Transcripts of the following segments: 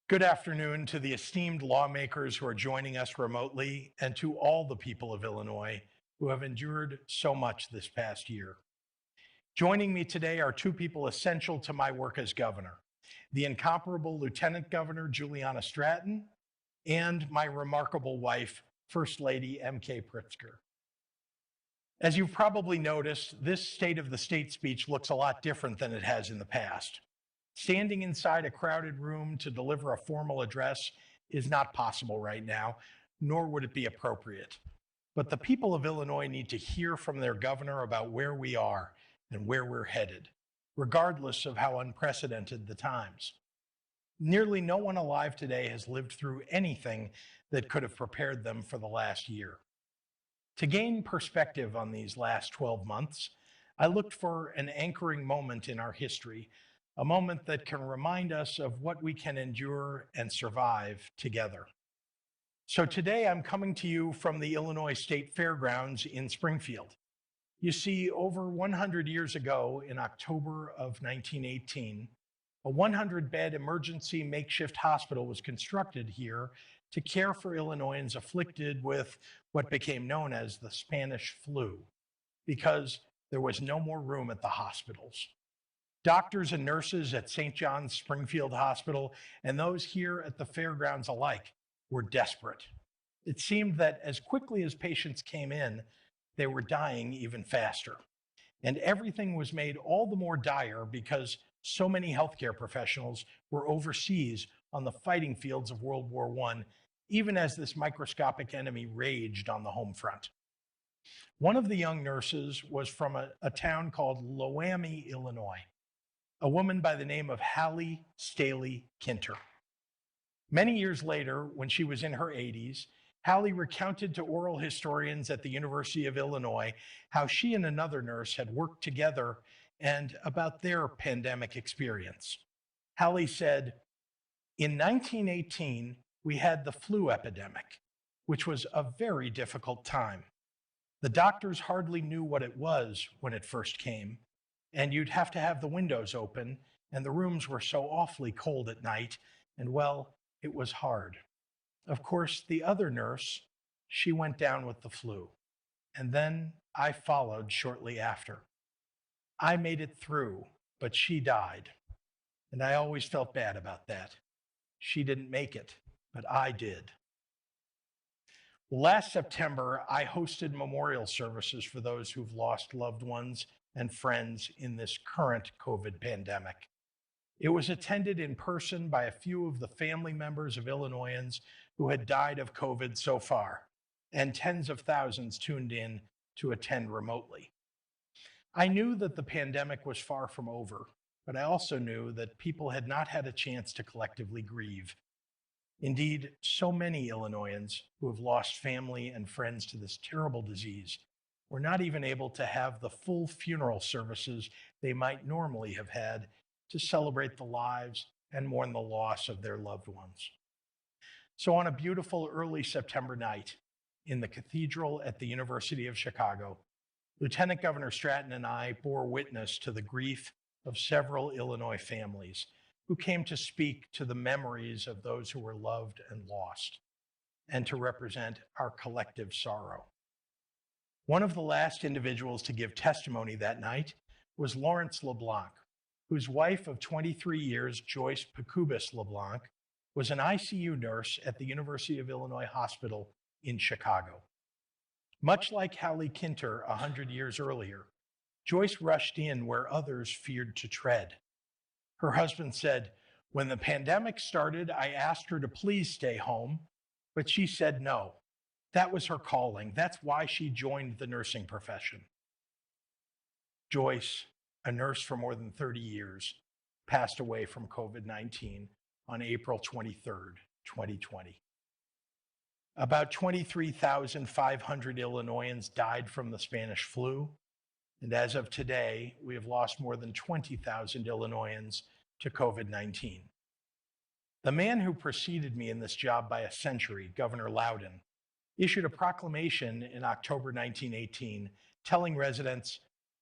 Good afternoon to the esteemed lawmakers who are joining us remotely and to all the people of Illinois who have endured so much this past year. Joining me today are two people essential to my work as governor, the incomparable Lieutenant Governor Juliana Stratton and my remarkable wife, First Lady M.K. Pritzker. As you've probably noticed, this State of the State speech looks a lot different than it has in the past. Standing inside a crowded room to deliver a formal address is not possible right now, nor would it be appropriate. But the people of Illinois need to hear from their governor about where we are and where we're headed, regardless of how unprecedented the times. Nearly no one alive today has lived through anything that could have prepared them for the last year. To gain perspective on these last 12 months, I looked for an anchoring moment in our history, a moment that can remind us of what we can endure and survive together. So today I'm coming to you from the Illinois State Fairgrounds in Springfield. You see, over 100 years ago, in October of 1918, a 100-bed emergency makeshift hospital was constructed here to care for Illinoisans afflicted with what became known as the Spanish flu, because there was no more room at the hospitals. Doctors and nurses at St. John's Springfield Hospital and those here at the fairgrounds alike were desperate. It seemed that as quickly as patients came in, they were dying even faster. And everything was made all the more dire because so many healthcare professionals were overseas on the fighting fields of World War I, even as this microscopic enemy raged on the home front. One of the young nurses was from a town called Loami, Illinois, a woman by the name of Hallie Staley Kinter. Many years later, when she was in her 80s, Hallie recounted to oral historians at the University of Illinois how she and another nurse had worked together and about their pandemic experience. Hallie said, "In 1918, we had the flu epidemic, which was a very difficult time. The doctors hardly knew what it was when it first came, and you'd have to have the windows open, and the rooms were so awfully cold at night, and well, it was hard. Of course, the other nurse, she went down with the flu, and then I followed shortly after. I made it through, but she died, and I always felt bad about that. She didn't make it, but I did." Last September, I hosted memorial services for those who've lost loved ones and friends in this current COVID pandemic. It was attended in person by a few of the family members of Illinoisans who had died of COVID so far, and tens of thousands tuned in to attend remotely. I knew that the pandemic was far from over, but I also knew that people had not had a chance to collectively grieve. Indeed, so many Illinoisans who have lost family and friends to this terrible disease were not even able to have the full funeral services they might normally have had to celebrate the lives and mourn the loss of their loved ones. So on a beautiful early September night in the cathedral at the University of Chicago, Lieutenant Governor Stratton and I bore witness to the grief of several Illinois families who came to speak to the memories of those who were loved and lost, and to represent our collective sorrow. One of the last individuals to give testimony that night was Lawrence LeBlanc, whose wife of 23 years, Joyce Pacubis LeBlanc, was an ICU nurse at the University of Illinois Hospital in Chicago. Much like Hallie Kinter 100 years earlier, Joyce rushed in where others feared to tread. Her husband said, "When the pandemic started, I asked her to please stay home, but she said no. That was her calling. That's why she joined the nursing profession." Joyce, a nurse for more than 30 years, passed away from COVID-19 on April 23rd, 2020. About 23,500 Illinoisans died from the Spanish flu, and as of today, we have lost more than 20,000 Illinoisans to COVID-19. The man who preceded me in this job by a century, Governor Loudon, issued a proclamation in October 1918 telling residents,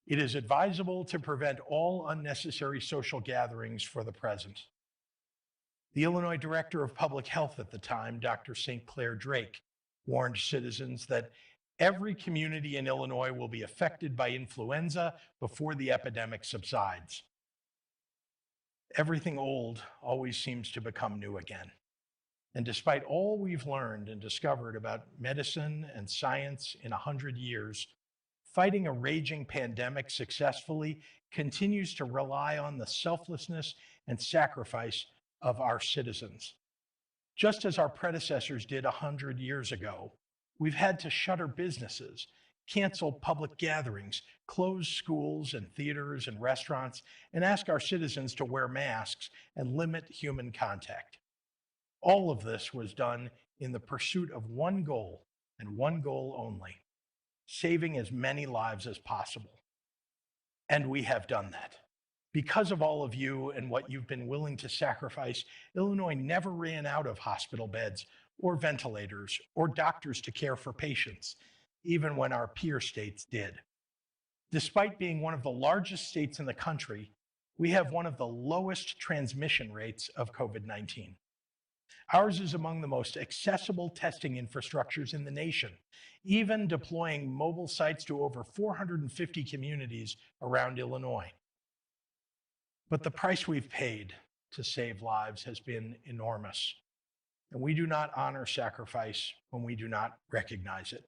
"It is advisable to prevent all unnecessary social gatherings for the present." The Illinois Director of Public Health at the time, Dr. St. Clair Drake, warned citizens that every community in Illinois will be affected by influenza before the epidemic subsides. Everything old always seems to become new again. And despite all we've learned and discovered about medicine and science in 100 years, fighting a raging pandemic successfully continues to rely on the selflessness and sacrifice of our citizens. Just as our predecessors did 100 years ago, we've had to shutter businesses, cancel public gatherings, close schools and theaters and restaurants, and ask our citizens to wear masks and limit human contact. All of this was done in the pursuit of one goal and one goal only: saving as many lives as possible. And we have done that. Because of all of you and what you've been willing to sacrifice, Illinois never ran out of hospital beds or ventilators or doctors to care for patients, even when our peer states did. Despite being one of the largest states in the country, we have one of the lowest transmission rates of COVID-19. Ours is among the most accessible testing infrastructures in the nation, even deploying mobile sites to over 450 communities around Illinois. But the price we've paid to save lives has been enormous, and we do not honor sacrifice when we do not recognize it.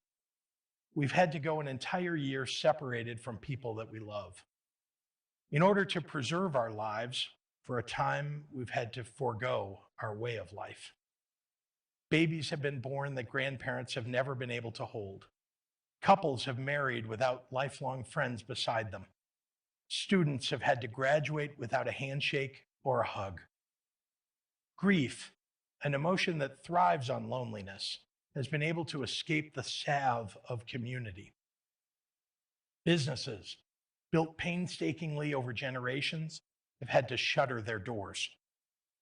We've had to go an entire year separated from people that we love. In order to preserve our lives, for a time, we've had to forego our way of life. Babies have been born that grandparents have never been able to hold. Couples have married without lifelong friends beside them. Students have had to graduate without a handshake or a hug. Grief, an emotion that thrives on loneliness, has been able to escape the salve of community. Businesses, built painstakingly over generations, have had to shutter their doors.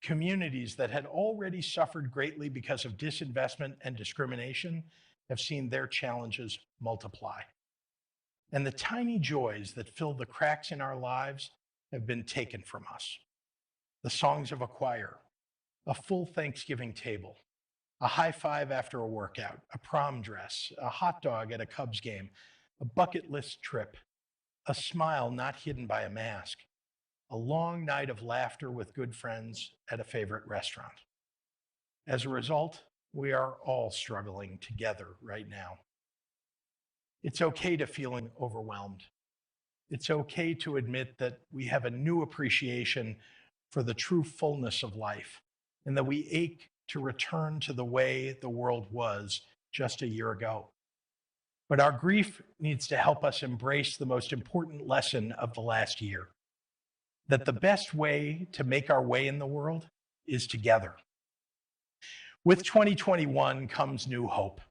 Communities that had already suffered greatly because of disinvestment and discrimination have seen their challenges multiply. And the tiny joys that fill the cracks in our lives have been taken from us. The songs of a choir, a full Thanksgiving table, a high five after a workout, a prom dress, a hot dog at a Cubs game, a bucket list trip, a smile not hidden by a mask, a long night of laughter with good friends at a favorite restaurant. As a result, we are all struggling together right now. It's okay to feeling overwhelmed. It's okay to admit that we have a new appreciation for the true fullness of life, and that we ache to return to the way the world was just a year ago. But our grief needs to help us embrace the most important lesson of the last year: that the best way to make our way in the world is together. With 2021 comes new hope.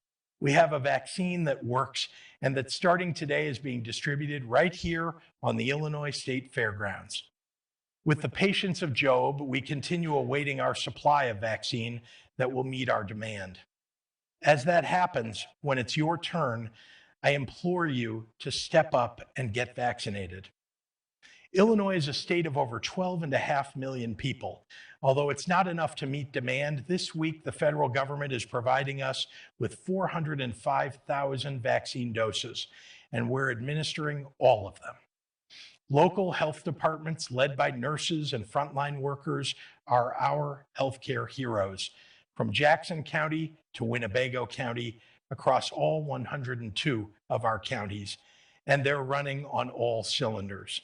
We have a vaccine that works and that starting today is being distributed right here on the Illinois State Fairgrounds. With the patience of Job, we continue awaiting our supply of vaccine that will meet our demand. As that happens, when it's your turn, I implore you to step up and get vaccinated. Illinois is a state of over 12.5 million people. Although it's not enough to meet demand, this week the federal government is providing us with 405,000 vaccine doses, and we're administering all of them. Local health departments led by nurses and frontline workers are our healthcare heroes, from Jackson County to Winnebago County, across all 102 of our counties, and they're running on all cylinders.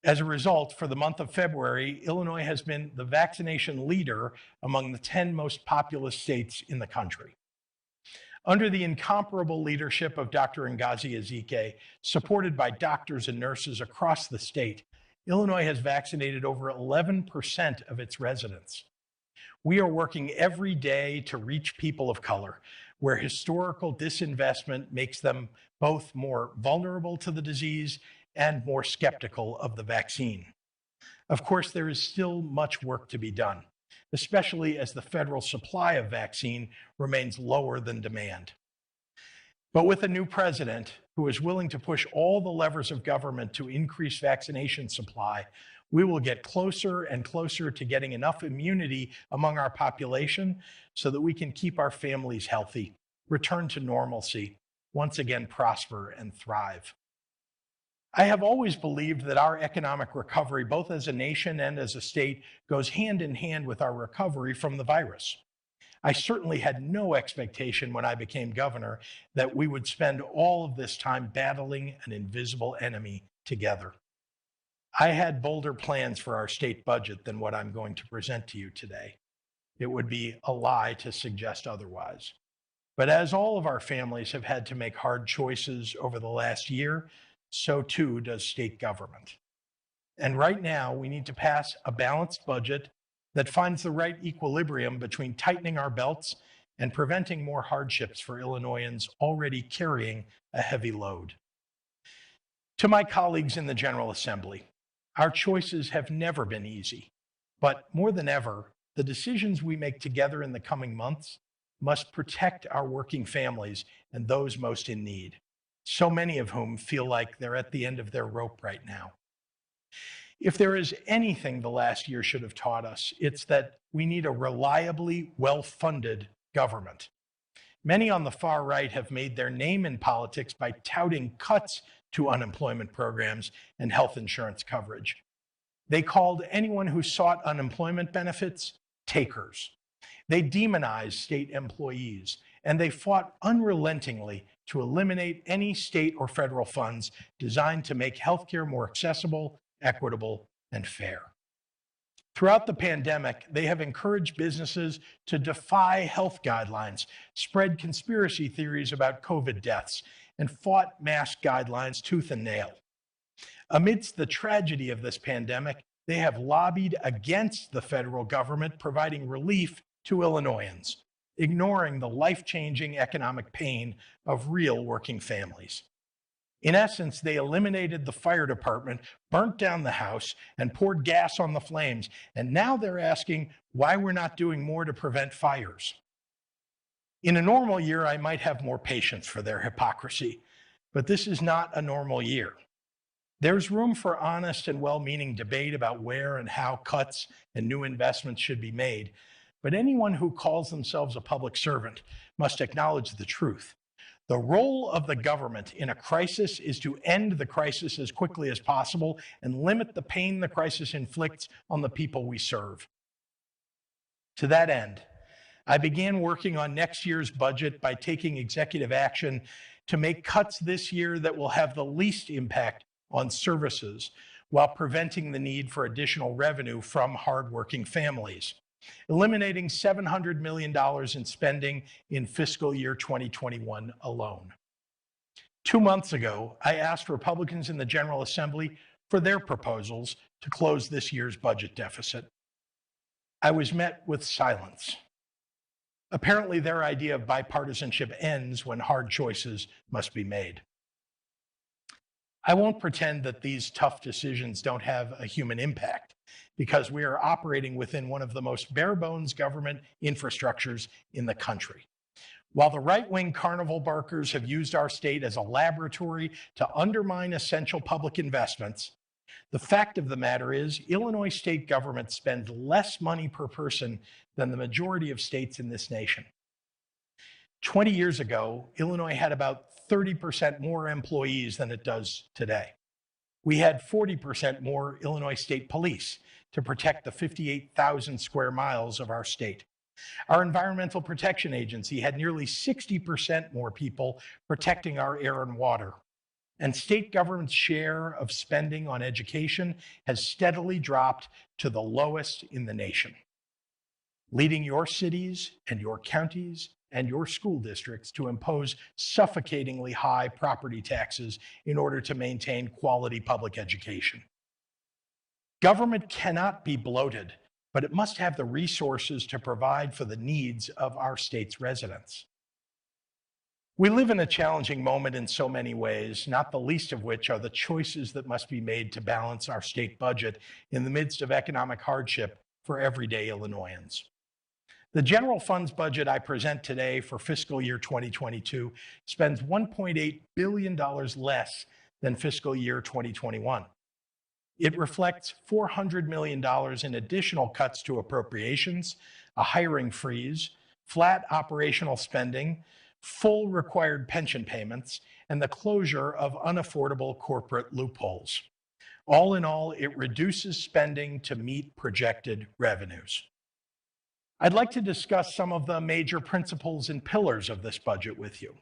As a result, for the month of February, Illinois has been the vaccination leader among the 10 most populous states in the country. Under the incomparable leadership of Dr. Ngozi Ezike, supported by doctors and nurses across the state, Illinois has vaccinated over 11% of its residents. We are working every day to reach people of color, where historical disinvestment makes them both more vulnerable to the disease and more skeptical of the vaccine. Of course, there is still much work to be done, especially as the federal supply of vaccine remains lower than demand. But with a new president who is willing to push all the levers of government to increase vaccination supply, we will get closer and closer to getting enough immunity among our population so that we can keep our families healthy, return to normalcy, once again prosper and thrive. I have always believed that our economic recovery, both as a nation and as a state, goes hand in hand with our recovery from the virus. I certainly had no expectation when I became governor that we would spend all of this time battling an invisible enemy together. I had bolder plans for our state budget than what I'm going to present to you today. It would be a lie to suggest otherwise. But as all of our families have had to make hard choices over the last year, so too does state government. And right now, we need to pass a balanced budget that finds the right equilibrium between tightening our belts and preventing more hardships for Illinoisans already carrying a heavy load. To my colleagues in the General Assembly, our choices have never been easy, but more than ever, the decisions we make together in the coming months must protect our working families and those most in need, so many of whom feel like they're at the end of their rope right now. If there is anything the last year should have taught us, it's that we need a reliably well-funded government. Many on the far right have made their name in politics by touting cuts to unemployment programs and health insurance coverage. They called anyone who sought unemployment benefits takers. They demonized state employees, and they fought unrelentingly to eliminate any state or federal funds designed to make healthcare more accessible, equitable, and fair. Throughout the pandemic, they have encouraged businesses to defy health guidelines, spread conspiracy theories about COVID deaths, and fought mask guidelines tooth and nail. Amidst the tragedy of this pandemic, they have lobbied against the federal government providing relief to Illinoisans, ignoring the life-changing economic pain of real working families. In essence, they eliminated the fire department, burnt down the house, and poured gas on the flames. And now they're asking why we're not doing more to prevent fires. In a normal year, I might have more patience for their hypocrisy, but this is not a normal year. There's room for honest and well-meaning debate about where and how cuts and new investments should be made. But anyone who calls themselves a public servant must acknowledge the truth. The role of the government in a crisis is to end the crisis as quickly as possible and limit the pain the crisis inflicts on the people we serve. To that end, I began working on next year's budget by taking executive action to make cuts this year that will have the least impact on services while preventing the need for additional revenue from hardworking families, eliminating $700 million in spending in fiscal year 2021 alone. 2 months ago, I asked Republicans in the General Assembly for their proposals to close this year's budget deficit. I was met with silence. Apparently, their idea of bipartisanship ends when hard choices must be made. I won't pretend that these tough decisions don't have a human impact, because we are operating within one of the most bare-bones government infrastructures in the country. While the right-wing carnival barkers have used our state as a laboratory to undermine essential public investments, the fact of the matter is Illinois state government spends less money per person than the majority of states in this nation. 20 years ago, Illinois had about 30% more employees than it does today. We had 40% more Illinois State Police to protect the 58,000 square miles of our state. Our Environmental Protection Agency had nearly 60% more people protecting our air and water. And state government's share of spending on education has steadily dropped to the lowest in the nation, leading your cities and your counties and your school districts to impose suffocatingly high property taxes in order to maintain quality public education. Government cannot be bloated, but it must have the resources to provide for the needs of our state's residents. We live in a challenging moment in so many ways, not the least of which are the choices that must be made to balance our state budget in the midst of economic hardship for everyday Illinoisans. The general funds budget I present today for fiscal year 2022 spends $1.8 billion less than fiscal year 2021. It reflects $400 million in additional cuts to appropriations, a hiring freeze, flat operational spending, full required pension payments, and the closure of unaffordable corporate loopholes. All in all, it reduces spending to meet projected revenues. I'd like to discuss some of the major principles and pillars of this budget with you.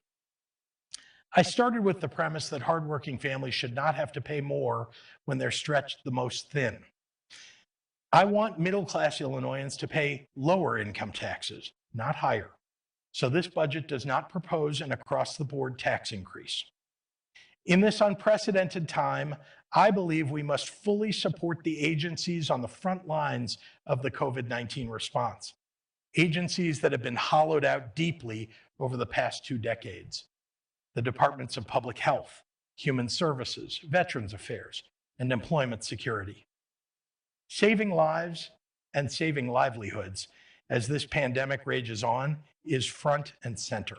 I started with the premise that hardworking families should not have to pay more when they're stretched the most thin. I want middle-class Illinoisans to pay lower income taxes, not higher. So this budget does not propose an across-the-board tax increase. In this unprecedented time, I believe we must fully support the agencies on the front lines of the COVID-19 response, agencies that have been hollowed out deeply over the past 2 decades. The Departments of Public Health, Human Services, Veterans Affairs, and Employment Security. Saving lives and saving livelihoods as this pandemic rages on is front and center.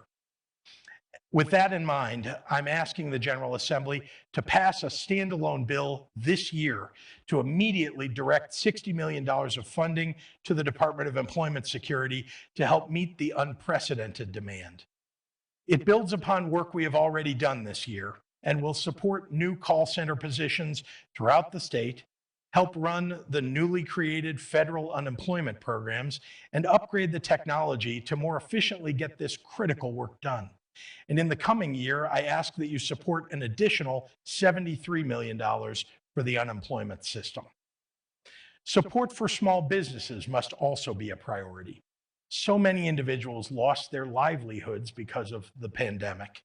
With that in mind, I'm asking the General Assembly to pass a standalone bill this year to immediately direct $60 million of funding to the Department of Employment Security to help meet the unprecedented demand. It builds upon work we have already done this year and will support new call center positions throughout the state, help run the newly created federal unemployment programs, and upgrade the technology to more efficiently get this critical work done. And in the coming year, I ask that you support an additional $73 million for the unemployment system. Support for small businesses must also be a priority. So many individuals lost their livelihoods because of the pandemic.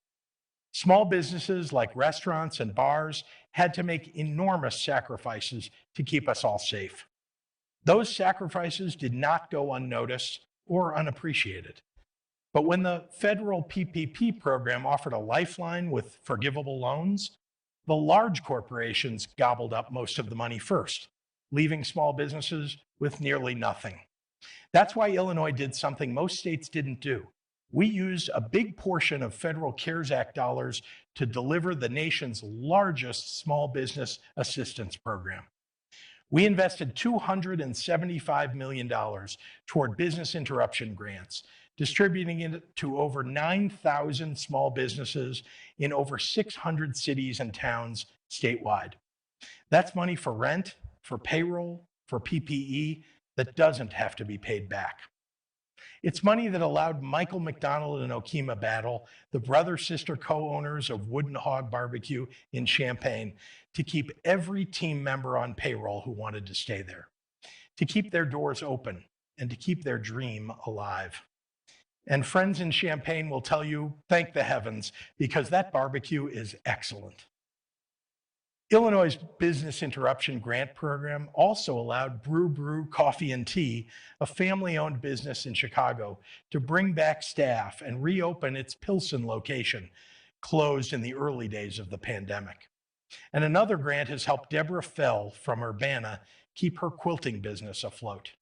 Small businesses like restaurants and bars had to make enormous sacrifices to keep us all safe. Those sacrifices did not go unnoticed or unappreciated. But when the federal PPP program offered a lifeline with forgivable loans, the large corporations gobbled up most of the money first, leaving small businesses with nearly nothing. That's why Illinois did something most states didn't do. We used a big portion of federal CARES Act dollars to deliver the nation's largest small business assistance program. We invested $275 million toward business interruption grants, distributing it to over 9,000 small businesses in over 600 cities and towns statewide. That's money for rent, for payroll, for PPE that doesn't have to be paid back. It's money that allowed Michael McDonald and Okema Battle, the brother-sister co-owners of Wooden Hog Barbecue in Champaign, to keep every team member on payroll who wanted to stay there, to keep their doors open, and to keep their dream alive. And friends in Champaign will tell you, thank the heavens, because that barbecue is excellent. Illinois' Business Interruption Grant Program also allowed Brew Coffee and Tea, a family-owned business in Chicago, to bring back staff and reopen its Pilsen location, closed in the early days of the pandemic. And another grant has helped Deborah Fell from Urbana keep her quilting business afloat.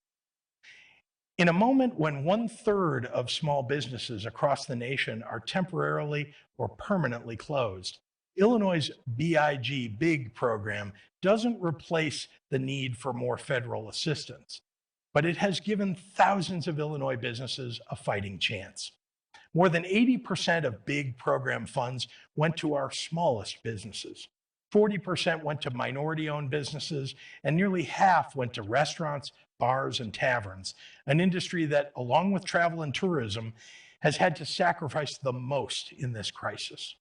In a moment when 1/3 of small businesses across the nation are temporarily or permanently closed, Illinois' BIG program doesn't replace the need for more federal assistance, but it has given thousands of Illinois businesses a fighting chance. More than 80% of BIG program funds went to our smallest businesses. 40% went to minority-owned businesses, and nearly half went to restaurants, bars, and taverns, an industry that, along with travel and tourism, has had to sacrifice the most in this crisis.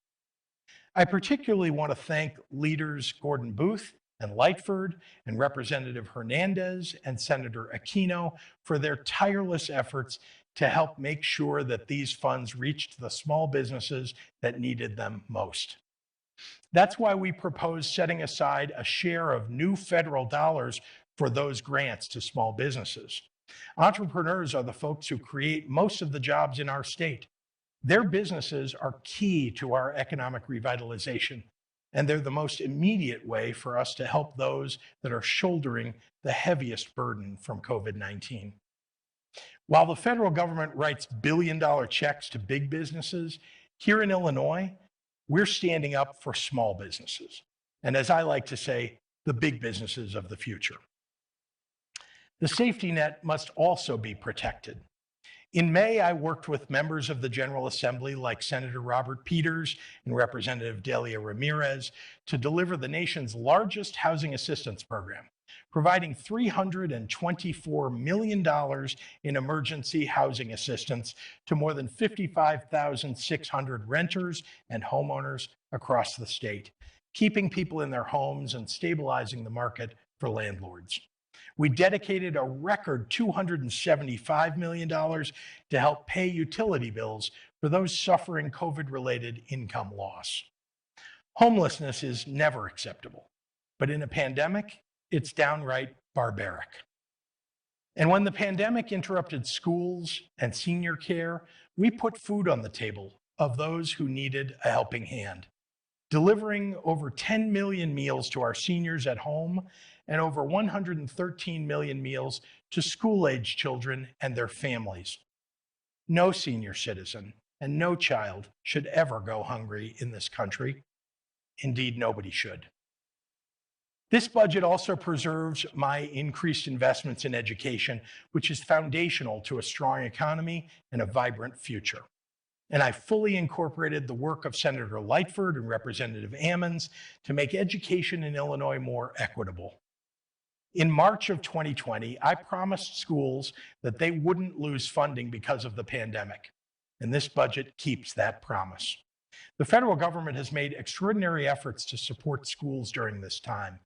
I particularly want to thank leaders Gordon Booth and Lightford and Representative Hernandez and Senator Aquino for their tireless efforts to help make sure that these funds reached the small businesses that needed them most. That's why we propose setting aside a share of new federal dollars for those grants to small businesses. Entrepreneurs are the folks who create most of the jobs in our state. Their businesses are key to our economic revitalization, and they're the most immediate way for us to help those that are shouldering the heaviest burden from COVID-19. While the federal government writes billion-dollar checks to big businesses, here in Illinois, we're standing up for small businesses. And as I like to say, the big businesses of the future. The safety net must also be protected. In May, I worked with members of the General Assembly like Senator Robert Peters and Representative Delia Ramirez to deliver the nation's largest housing assistance program, providing $324 million in emergency housing assistance to more than 55,600 renters and homeowners across the state, keeping people in their homes and stabilizing the market for landlords. We dedicated a record $275 million to help pay utility bills for those suffering COVID-related income loss. Homelessness is never acceptable, but in a pandemic, it's downright barbaric. And when the pandemic interrupted schools and senior care, we put food on the table of those who needed a helping hand, delivering over 10 million meals to our seniors at home and over 113 million meals to school-age children and their families. No senior citizen and no child should ever go hungry in this country. Indeed, nobody should. This budget also preserves my increased investments in education, which is foundational to a strong economy and a vibrant future. And I fully incorporated the work of Senator Lightford and Representative Ammons to make education in Illinois more equitable. In March of 2020, I promised schools that they wouldn't lose funding because of the pandemic, and this budget keeps that promise. The federal government has made extraordinary efforts to support schools during this time,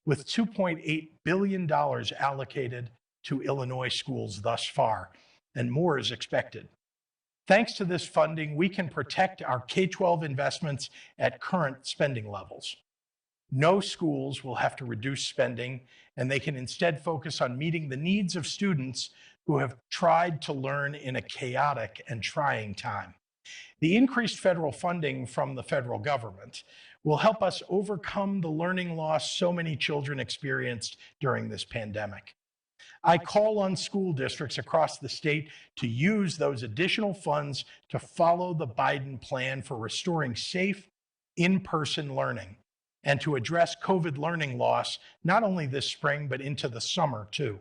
with $2.8 billion allocated to Illinois schools thus far, and more is expected. Thanks to this funding, we can protect our K-12 investments at current spending levels. No schools will have to reduce spending, and they can instead focus on meeting the needs of students who have tried to learn in a chaotic and trying time. The increased federal funding from the federal government will help us overcome the learning loss so many children experienced during this pandemic. I call on school districts across the state to use those additional funds to follow the Biden plan for restoring safe, in-person learning and to address COVID learning loss, not only this spring, but into the summer too.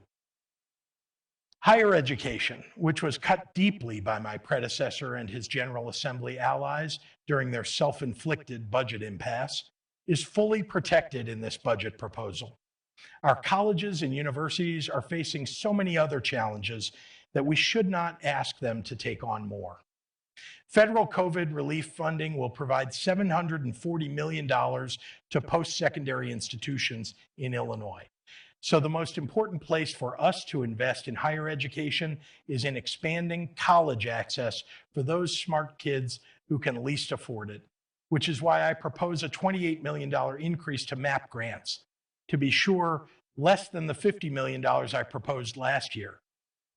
Higher education, which was cut deeply by my predecessor and his General Assembly allies during their self-inflicted budget impasse, is fully protected in this budget proposal. Our colleges and universities are facing so many other challenges that we should not ask them to take on more. Federal COVID relief funding will provide $740 million to post-secondary institutions in Illinois. So the most important place for us to invest in higher education is in expanding college access for those smart kids who can least afford it, which is why I propose a $28 million increase to MAP grants. To be sure, less than the $50 million I proposed last year,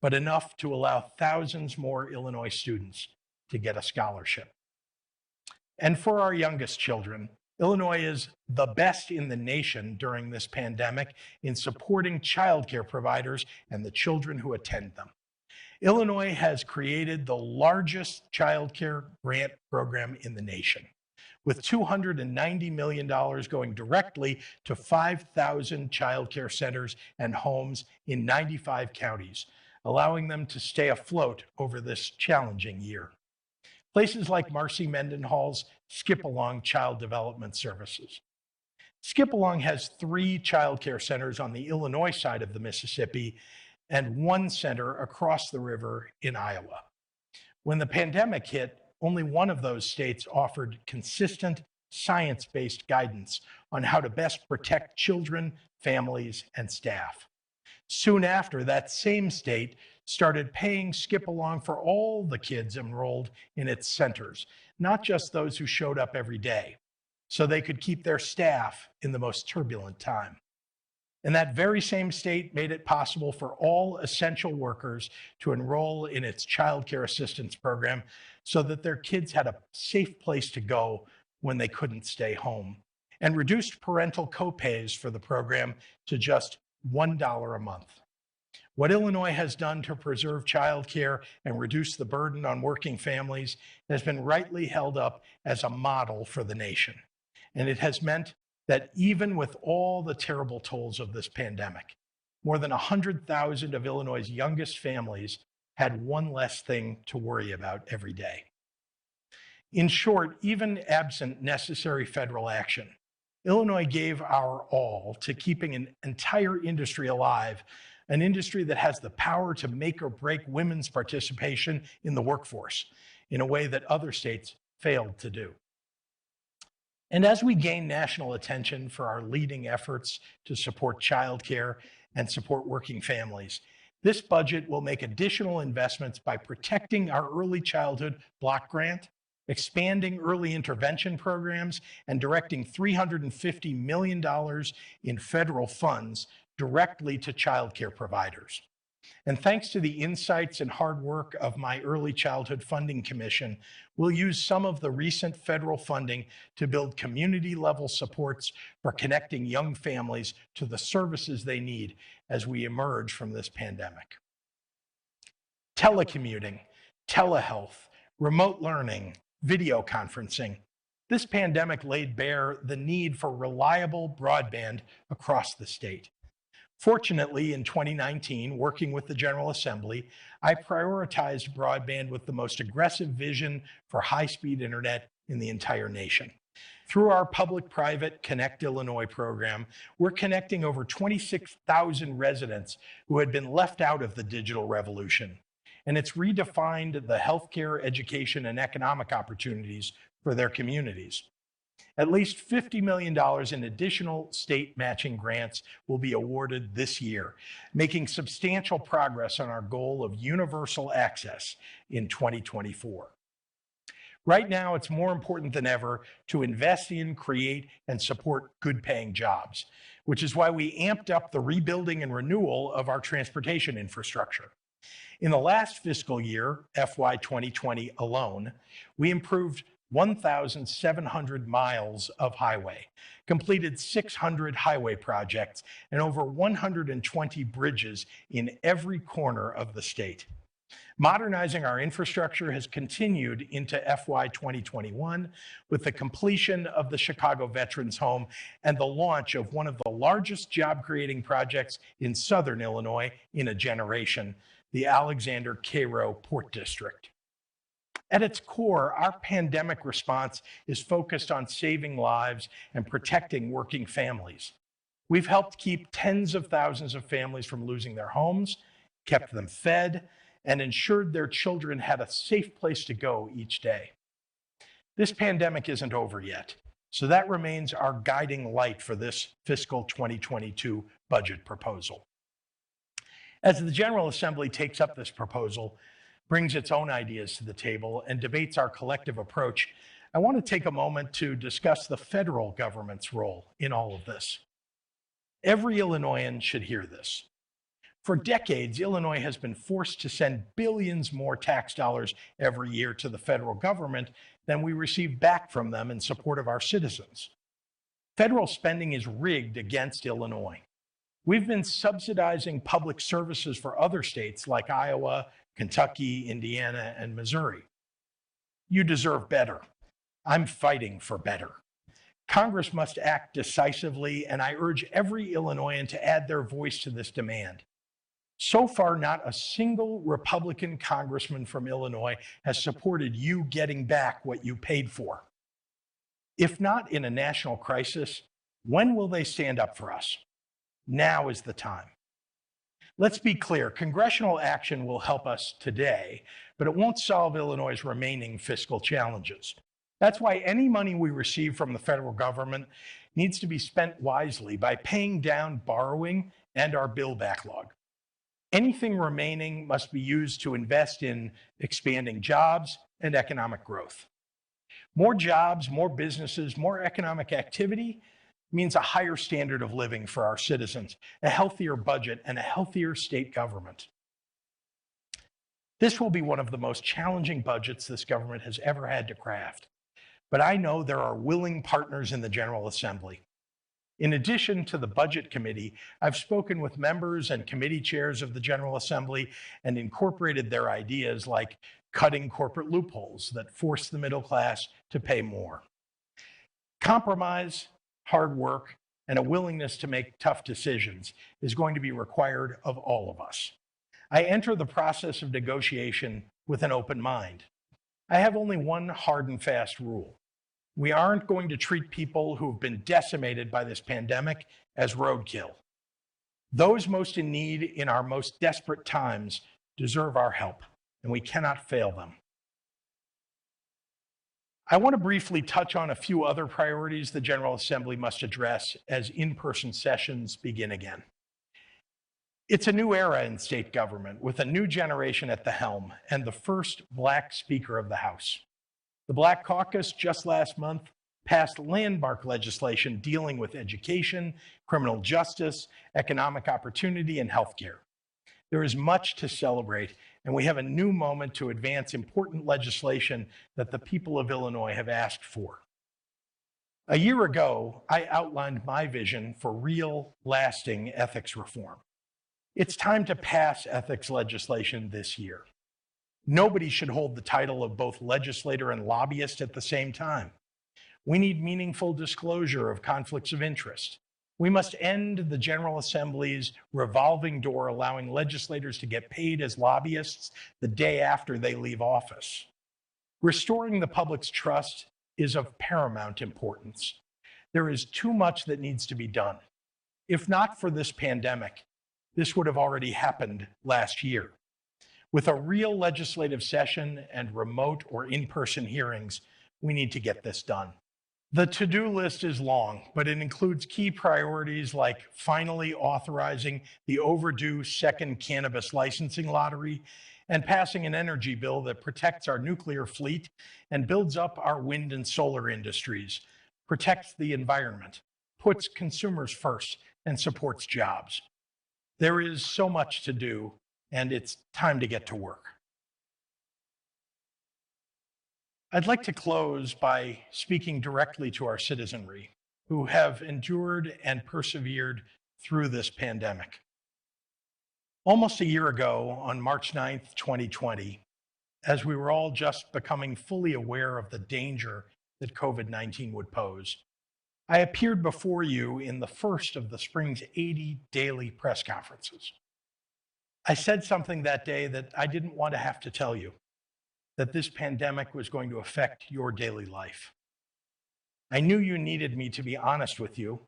but enough to allow thousands more Illinois students to get a scholarship. And for our youngest children, Illinois is the best in the nation during this pandemic in supporting childcare providers and the children who attend them. Illinois has created the largest childcare grant program in the nation, with $290 million going directly to 5,000 childcare centers and homes in 95 counties, allowing them to stay afloat over this challenging year. Places like Marcy Mendenhall's Skip Along Child Development Services. Skip Along has 3 childcare centers on the Illinois side of the Mississippi and 1 center across the river in Iowa. When the pandemic hit, only one of those states offered consistent, science-based guidance on how to best protect children, families, and staff. Soon after, that same state started paying Skip Along for all the kids enrolled in its centers, not just those who showed up every day, so they could keep their staff in the most turbulent time. And that very same state made it possible for all essential workers to enroll in its child care assistance program so that their kids had a safe place to go when they couldn't stay home, and reduced parental co-pays for the program to just $1 a month. What Illinois has done to preserve childcare and reduce the burden on working families has been rightly held up as a model for the nation. And it has meant that even with all the terrible tolls of this pandemic, more than 100,000 of Illinois' youngest families had one less thing to worry about every day. In short, even absent necessary federal action, Illinois gave our all to keeping an entire industry alive, an industry that has the power to make or break women's participation in the workforce in a way that other states failed to do. And as we gain national attention for our leading efforts to support childcare and support working families, this budget will make additional investments by protecting our early childhood block grant, expanding early intervention programs, and directing $350 million in federal funds directly to childcare providers. And thanks to the insights and hard work of my Early Childhood Funding Commission, we'll use some of the recent federal funding to build community-level supports for connecting young families to the services they need as we emerge from this pandemic. Telecommuting, telehealth, remote learning, video conferencing. This pandemic laid bare the need for reliable broadband across the state. Fortunately, in 2019, working with the General Assembly, I prioritized broadband with the most aggressive vision for high-speed internet in the entire nation. Through our public-private Connect Illinois program, we're connecting over 26,000 residents who had been left out of the digital revolution. And it's redefined the healthcare, education, and economic opportunities for their communities. At least $50 million in additional state matching grants will be awarded this year, making substantial progress on our goal of universal access in 2024. Right now, it's more important than ever to invest in, create, and support good-paying jobs, which is why we amped up the rebuilding and renewal of our transportation infrastructure. In the last fiscal year, FY 2020 alone, we improved 1,700 miles of highway, completed 600 highway projects, and over 120 bridges in every corner of the state. Modernizing our infrastructure has continued into FY 2021 with the completion of the Chicago Veterans Home and the launch of one of the largest job-creating projects in Southern Illinois in a generation, the Alexander Cairo Port District. At its core, our pandemic response is focused on saving lives and protecting working families. We've helped keep tens of thousands of families from losing their homes, kept them fed, and ensured their children had a safe place to go each day. This pandemic isn't over yet, so that remains our guiding light for this fiscal 2022 budget proposal. As the General Assembly takes up this proposal, brings its own ideas to the table, and debates our collective approach, I want to take a moment to discuss the federal government's role in all of this. Every Illinoisan should hear this. For decades, Illinois has been forced to send billions more tax dollars every year to the federal government than we receive back from them in support of our citizens. Federal spending is rigged against Illinois. We've been subsidizing public services for other states like Iowa, Kentucky, Indiana, and Missouri. You deserve better. I'm fighting for better. Congress must act decisively, and I urge every Illinoisan to add their voice to this demand. So far, not a single Republican congressman from Illinois has supported you getting back what you paid for. If not in a national crisis, when will they stand up for us? Now is the time. Let's be clear, congressional action will help us today, but it won't solve Illinois' remaining fiscal challenges. That's why any money we receive from the federal government needs to be spent wisely by paying down borrowing and our bill backlog. Anything remaining must be used to invest in expanding jobs and economic growth. More jobs, more businesses, more economic activity means a higher standard of living for our citizens, a healthier budget, and a healthier state government. This will be one of the most challenging budgets this government has ever had to craft, but I know there are willing partners in the General Assembly. In addition to the Budget Committee, I've spoken with members and committee chairs of the General Assembly and incorporated their ideas like cutting corporate loopholes that force the middle class to pay more. Compromise, hard work, and a willingness to make tough decisions is going to be required of all of us. I enter the process of negotiation with an open mind. I have only one hard and fast rule. We aren't going to treat people who've been decimated by this pandemic as roadkill. Those most in need in our most desperate times deserve our help, and we cannot fail them. I want to briefly touch on a few other priorities the General Assembly must address as in-person sessions begin again. It's a new era in state government with a new generation at the helm and the first Black Speaker of the House. The Black Caucus just last month passed landmark legislation dealing with education, criminal justice, economic opportunity, and healthcare. There is much to celebrate, and we have a new moment to advance important legislation that the people of Illinois have asked for. A year ago, I outlined my vision for real, lasting ethics reform. It's time to pass ethics legislation this year. Nobody should hold the title of both legislator and lobbyist at the same time. We need meaningful disclosure of conflicts of interest. We must end the General Assembly's revolving door allowing legislators to get paid as lobbyists the day after they leave office. Restoring the public's trust is of paramount importance. There is too much that needs to be done. If not for this pandemic, this would have already happened last year. With a real legislative session and remote or in-person hearings, we need to get this done. The to-do list is long, but it includes key priorities like finally authorizing the overdue second cannabis licensing lottery and passing an energy bill that protects our nuclear fleet and builds up our wind and solar industries, protects the environment, puts consumers first, and supports jobs. There is so much to do, and it's time to get to work. I'd like to close by speaking directly to our citizenry who have endured and persevered through this pandemic. Almost a year ago, on March 9th, 2020, as we were all just becoming fully aware of the danger that COVID-19 would pose, I appeared before you in the first of the spring's 80 daily press conferences. I said something that day that I didn't want to have to tell you, that this pandemic was going to affect your daily life. I knew you needed me to be honest with you.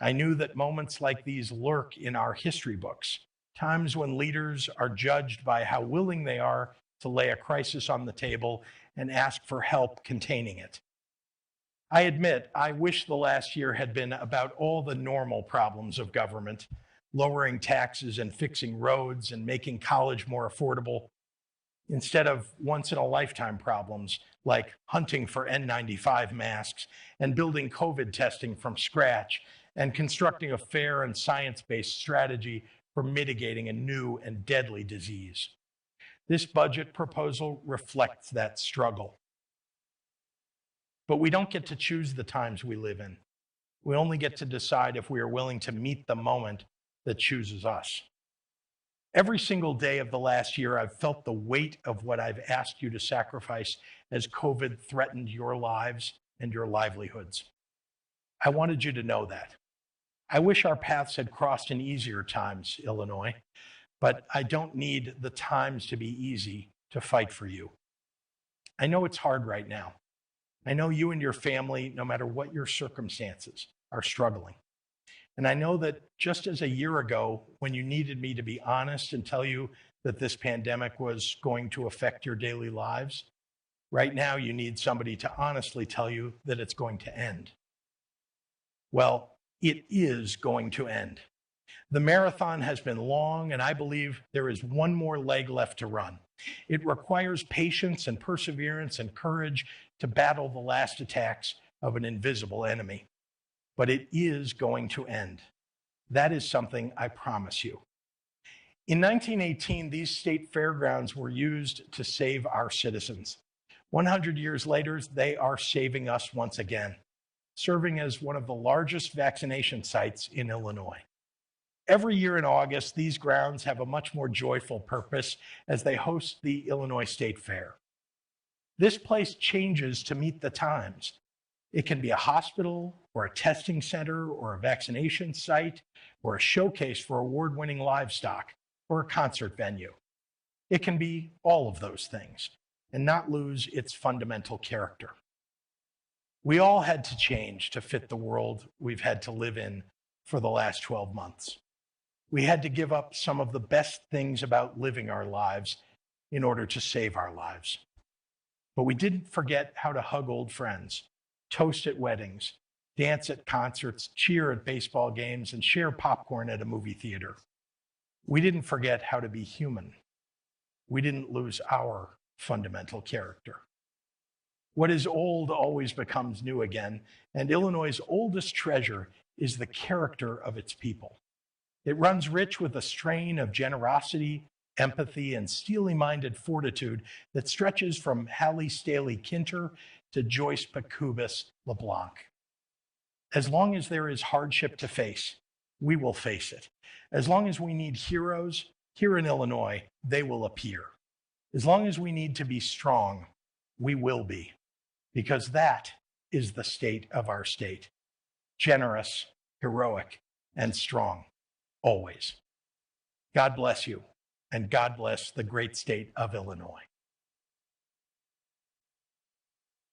I knew that moments like these lurk in our history books, times when leaders are judged by how willing they are to lay a crisis on the table and ask for help containing it. I admit, I wish the last year had been about all the normal problems of government, lowering taxes and fixing roads and making college more affordable, instead of once-in-a-lifetime problems like hunting for N95 masks and building COVID testing from scratch and constructing a fair and science-based strategy for mitigating a new and deadly disease. This budget proposal reflects that struggle. But we don't get to choose the times we live in. We only get to decide if we are willing to meet the moment that chooses us. Every single day of the last year, I've felt the weight of what I've asked you to sacrifice as COVID threatened your lives and your livelihoods. I wanted you to know that. I wish our paths had crossed in easier times, Illinois, but I don't need the times to be easy to fight for you. I know it's hard right now. I know you and your family, no matter what your circumstances, are struggling. And I know that just as a year ago, when you needed me to be honest and tell you that this pandemic was going to affect your daily lives, right now you need somebody to honestly tell you that it's going to end. Well, it is going to end. The marathon has been long, and I believe there is one more leg left to run. It requires patience and perseverance and courage to battle the last attacks of an invisible enemy. But it is going to end. That is something I promise you. In 1918, these state fairgrounds were used to save our citizens. 100 years later, they are saving us once again, serving as one of the largest vaccination sites in Illinois. Every year in August, these grounds have a much more joyful purpose as they host the Illinois State Fair. This place changes to meet the times. It can be a hospital, or a testing center, or a vaccination site, or a showcase for award-winning livestock, or a concert venue. It can be all of those things and not lose its fundamental character. We all had to change to fit the world we've had to live in for the last 12 months. We had to give up some of the best things about living our lives in order to save our lives. But we didn't forget how to hug old friends, toast at weddings, dance at concerts, cheer at baseball games, and share popcorn at a movie theater. We didn't forget how to be human. We didn't lose our fundamental character. What is old always becomes new again, and Illinois' oldest treasure is the character of its people. It runs rich with a strain of generosity, empathy, and steely-minded fortitude that stretches from Hallie Staley Kinter to Joyce Pacubus LeBlanc. As long as there is hardship to face, we will face it. As long as we need heroes here in Illinois, they will appear. As long as we need to be strong, we will be, because that is the state of our state. Generous, heroic, and strong, always. God bless you, and God bless the great state of Illinois.